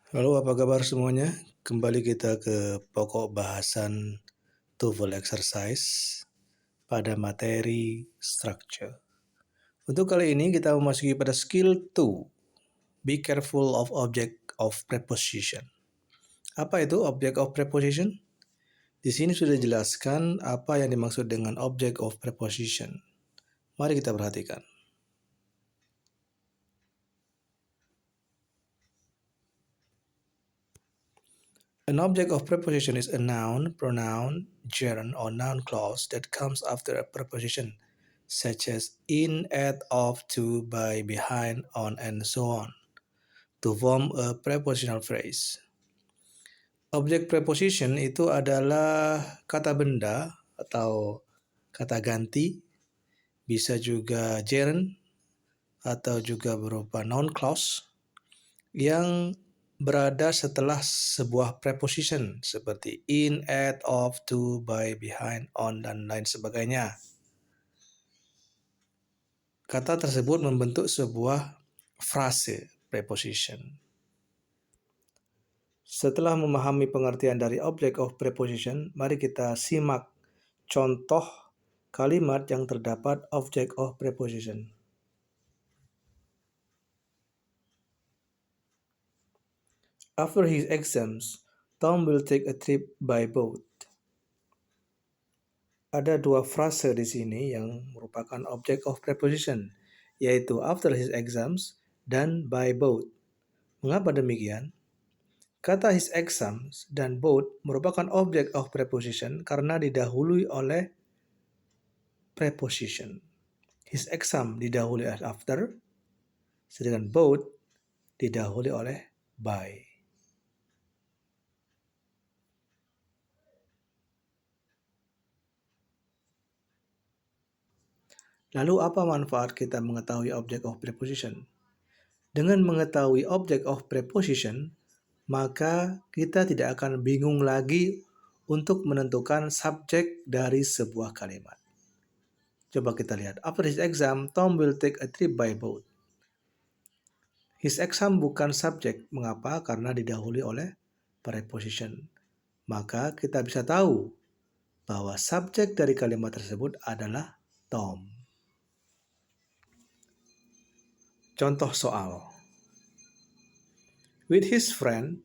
Halo, apa kabar semuanya? Kembali kita ke pokok bahasan TOEFL exercise pada materi structure. Untuk kali ini kita memasuki pada skill 2. Be careful of object of preposition. Apa itu object of preposition? Di sini sudah dijelaskan apa yang dimaksud dengan object of preposition. Mari kita perhatikan. An object of preposition is a noun, pronoun, gerund, or noun clause that comes after a preposition, such as in, at, of, to, by, behind, on, and so on, to form a prepositional phrase. Objek preposition itu adalah kata benda atau kata ganti, bisa juga gerund atau juga berupa noun clause yang berada setelah sebuah preposition seperti in, at, of, to, by, behind, on, dan lain sebagainya. Kata tersebut membentuk sebuah frase preposition. Setelah memahami pengertian dari object of preposition, mari kita simak contoh kalimat yang terdapat object of preposition. After his exams, Tom will take a trip by boat. Ada dua frase di sini yang merupakan object of preposition, yaitu after his exams dan by boat. Mengapa demikian? Kata his exams dan boat merupakan object of preposition karena didahului oleh preposition. His exam didahului oleh after, sedangkan boat didahului oleh by. Lalu apa manfaat kita mengetahui object of preposition? Dengan mengetahui object of preposition, maka kita tidak akan bingung lagi untuk menentukan subjek dari sebuah kalimat. Coba kita lihat. After his exam, Tom will take a trip by boat. His exam bukan subjek. Mengapa? Karena didahului oleh preposition. Maka kita bisa tahu bahwa subjek dari kalimat tersebut adalah Tom. Contoh soal. With his friend,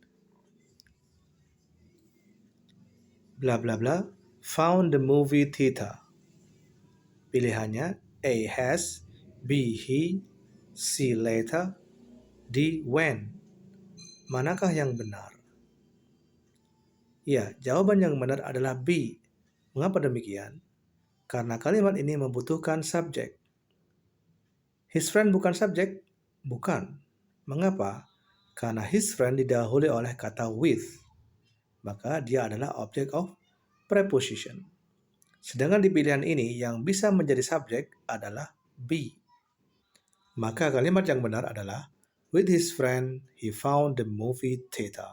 bla bla bla, found the movie theater. Pilihannya A. has, B. he, C. later, D. when. Manakah yang benar? Ya, jawaban yang benar adalah B. Mengapa demikian? Karena kalimat ini membutuhkan subjek. His friend bukan subjek? Bukan. Mengapa? Karena his friend didahului oleh kata with. Maka dia adalah object of preposition. Sedangkan di pilihan ini yang bisa menjadi subjek adalah B. Maka kalimat yang benar adalah with his friend he found the movie theater.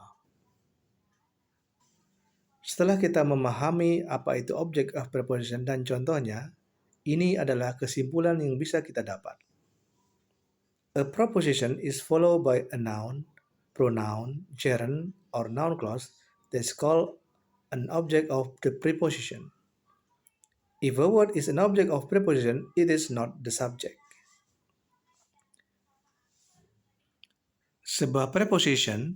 Setelah kita memahami apa itu object of preposition dan contohnya, ini adalah kesimpulan yang bisa kita dapat. A preposition is followed by a noun, pronoun, gerund, or noun clause that is called an object of the preposition. If a word is an object of preposition, it is not the subject. Sebuah preposition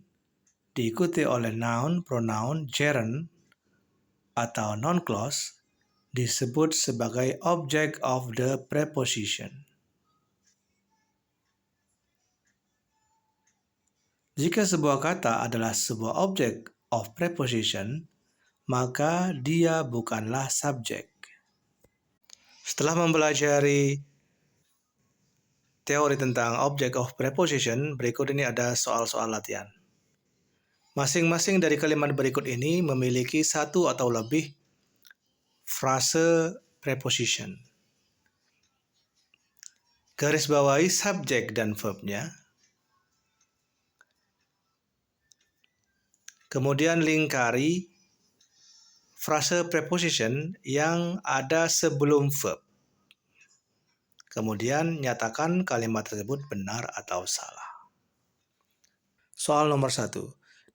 diikuti oleh noun, pronoun, gerund, atau noun clause disebut sebagai object of the preposition. Jika sebuah kata adalah sebuah object of preposition, maka dia bukanlah subjek. Setelah mempelajari teori tentang object of preposition, berikut ini ada soal-soal latihan. Masing-masing dari kalimat berikut ini memiliki satu atau lebih frase preposition. Garis bawahi subjek dan verbnya. Kemudian lingkari frase preposition yang ada sebelum verb. Kemudian nyatakan kalimat tersebut benar atau salah. Soal nomor 1.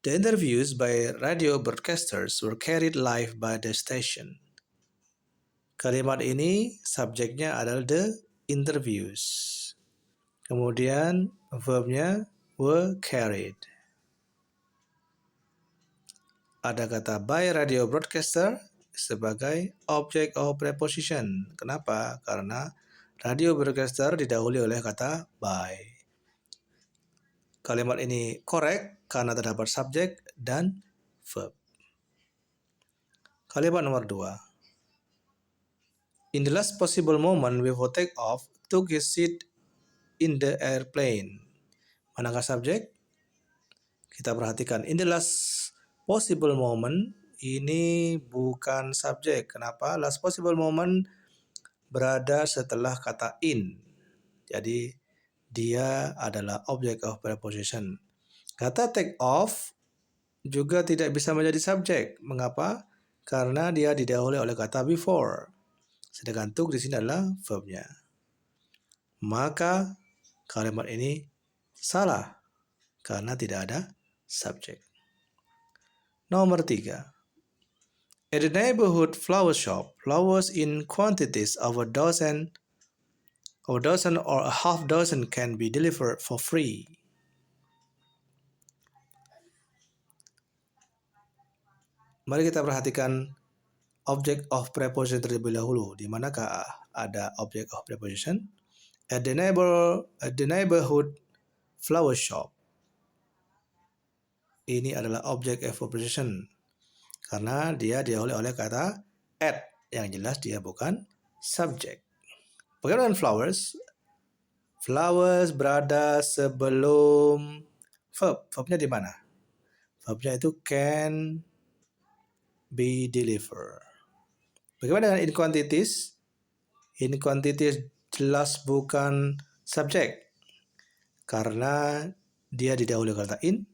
The interviews by radio broadcasters were carried live by the station. Kalimat ini subjeknya adalah the interviews. Kemudian verbnya were carried. Ada kata by radio broadcaster sebagai object of preposition. Kenapa? Karena radio broadcaster didahului oleh kata by. Kalimat ini correct karena terdapat subjek dan verb. Kalimat nomor 2. In the last possible moment before take off, took his seat in the airplane. Manakah subjek? Kita perhatikan. In the last possible moment, ini bukan subjek. Kenapa? Last possible moment berada setelah kata in. Jadi, dia adalah object of preposition. Kata take off juga tidak bisa menjadi subjek. Mengapa? Karena dia didahului oleh kata before. Sedangkan took di sini adalah verbnya. Maka kalimat ini salah karena tidak ada subjek. Nomor 3. At the neighborhood flower shop, flowers in quantities of a dozen or a half dozen can be delivered for free. Mari kita perhatikan object of preposition terlebih dahulu. Di manakah ada object of preposition? At the neighborhood flower shop. Ini adalah object of preposition karena dia didahului oleh kata at, yang jelas dia bukan subjek. Bagaimana dengan flowers? Flowers berada sebelum verb. Verbnya di mana? Verbnya itu can be delivered. Bagaimana dengan in quantities? In quantities jelas bukan subjek karena dia didahului kata in.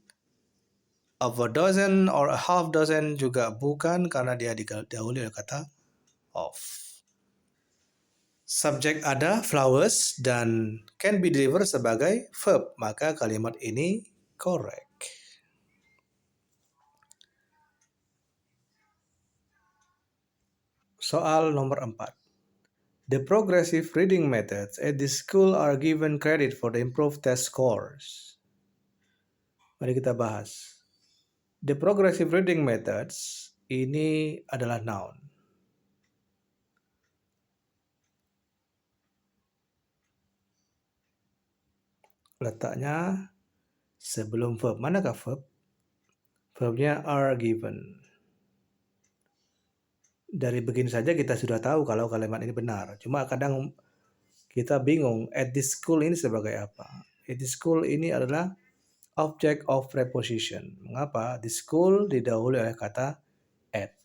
Of a dozen or a half dozen juga bukan karena dia didahului oleh kata of. Subjek ada flowers dan can be delivered sebagai verb, maka kalimat ini correct. Soal nomor 4. The progressive reading methods at this school are given credit for the improved test scores. Mari kita bahas. The progressive reading methods ini adalah noun. Letaknya sebelum verb. Manakah verb? Verbnya are given. Dari begini saja kita sudah tahu kalau kalimat ini benar. Cuma kadang kita bingung at this school ini sebagai apa. At this school ini adalah object of preposition. Mengapa? The school didahului oleh kata at.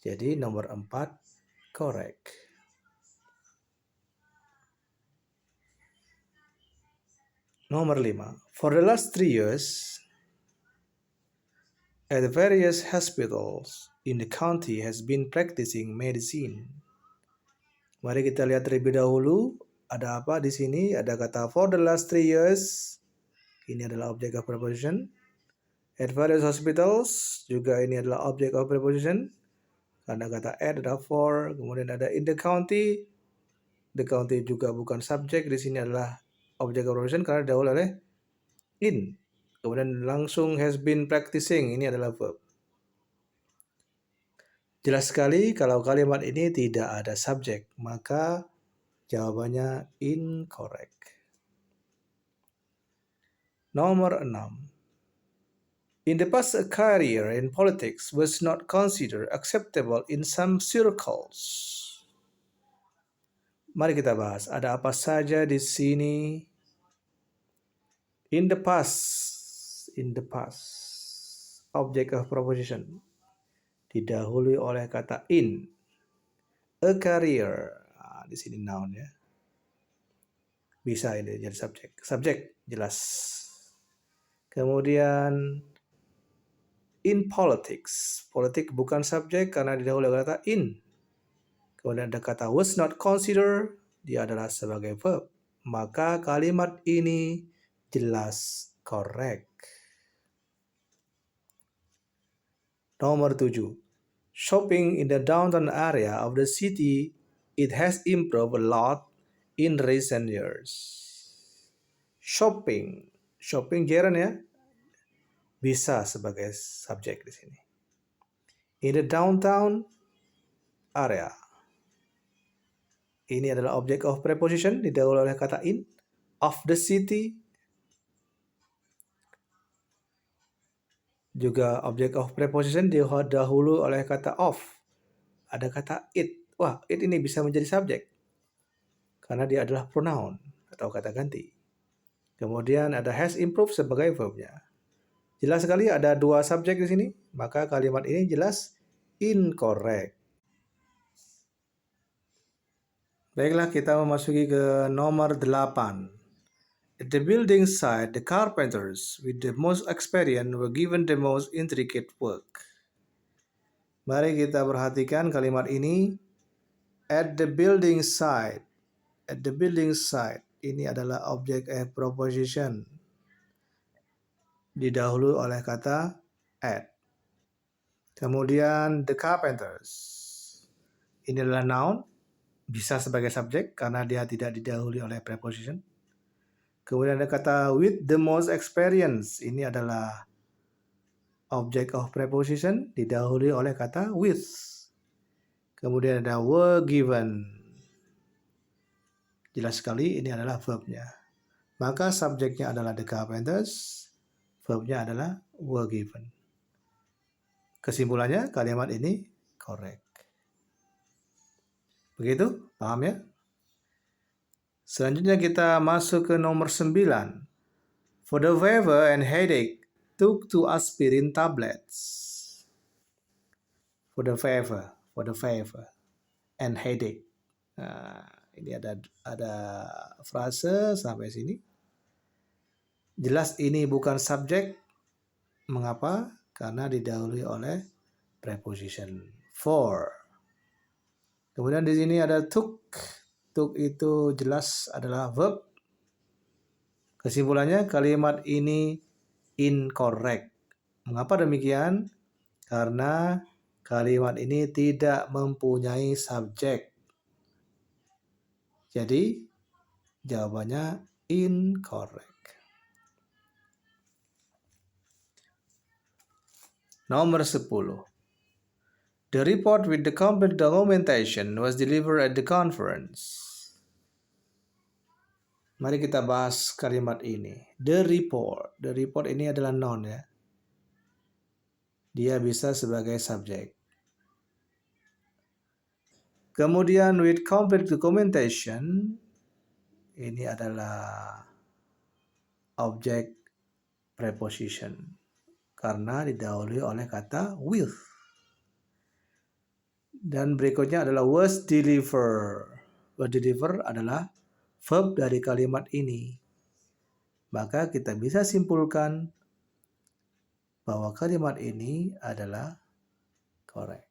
Jadi nomor 4 correct. Nomor 5. For the last 3 years, at the various hospitals in the county has been practicing medicine. Mari kita lihat terlebih dahulu ada apa di sini? Ada kata for the last 3 years. Ini adalah object of preposition. At various hospitals juga ini adalah object of preposition. Karena kata at ada for, kemudian ada in the county. The county juga bukan subjek, di sini adalah object of preposition karena didahului oleh in. Kemudian langsung has been practicing, ini adalah verb. Jelas sekali kalau kalimat ini tidak ada subjek, maka jawabannya incorrect. Nomor 6. In the past, a career in politics was not considered acceptable in some circles. Mari kita bahas, ada apa saja di sini? In the past, object of preposition didahului oleh kata in. A career, di sini noun ya. Bisa ini jadi subjek. Subjek jelas. Kemudian in politics. Politik bukan subjek karena didahului oleh kata in. Kemudian ada kata was not considered. Dia adalah sebagai verb. Maka kalimat ini jelas correct. Nomor 7. Shopping in the downtown area of the city, it has improved a lot in recent years. Shopping. Shopping Jaren ya, bisa sebagai subjek di sini. In the downtown area. Ini adalah object of preposition didahului oleh kata in. Of the city juga object of preposition didahului oleh kata of. Ada kata it. Wah, it ini bisa menjadi subjek karena dia adalah pronoun atau kata ganti. Kemudian ada has improved sebagai verbnya. Jelas sekali ada dua subjek di sini, maka kalimat ini jelas incorrect. Baiklah, kita memasuki ke nomor 8. At the building site, the carpenters with the most experience were given the most intricate work. Mari kita perhatikan kalimat ini. At the building site. At the building site. Ini adalah object of preposition. Didahului oleh kata at. Kemudian the carpenters. Ini adalah noun. Bisa sebagai subjek karena dia tidak didahului oleh preposition. Kemudian ada kata with the most experience. Ini adalah object of preposition didahului oleh kata with. Kemudian ada were given. Jelas sekali ini adalah verbnya. Maka subjeknya adalah the carpenters. Verbnya adalah were given. Kesimpulannya kalimat ini correct. Begitu? Paham ya? Selanjutnya kita masuk ke nomor 9. For the fever and headache, took 2 aspirin tablets. For the fever and headache. Nah, ini ada frase sampai sini. Jelas ini bukan subjek. Mengapa? Karena didahului oleh preposition for. Kemudian di sini ada took. Took itu jelas adalah verb. Kesimpulannya kalimat ini incorrect. Mengapa demikian? Karena kalimat ini tidak mempunyai subjek. Jadi jawabannya incorrect. Nomor 10. The report with the complete documentation was delivered at the conference. Mari kita bahas kalimat ini. The report. The report ini adalah noun ya. Dia bisa sebagai subjek. Kemudian with complete documentation. Ini adalah objek preposition. Karena didahului oleh kata with. Dan berikutnya adalah was delivered. Was delivered adalah verb dari kalimat ini. Maka kita bisa simpulkan bahwa kalimat ini adalah correct.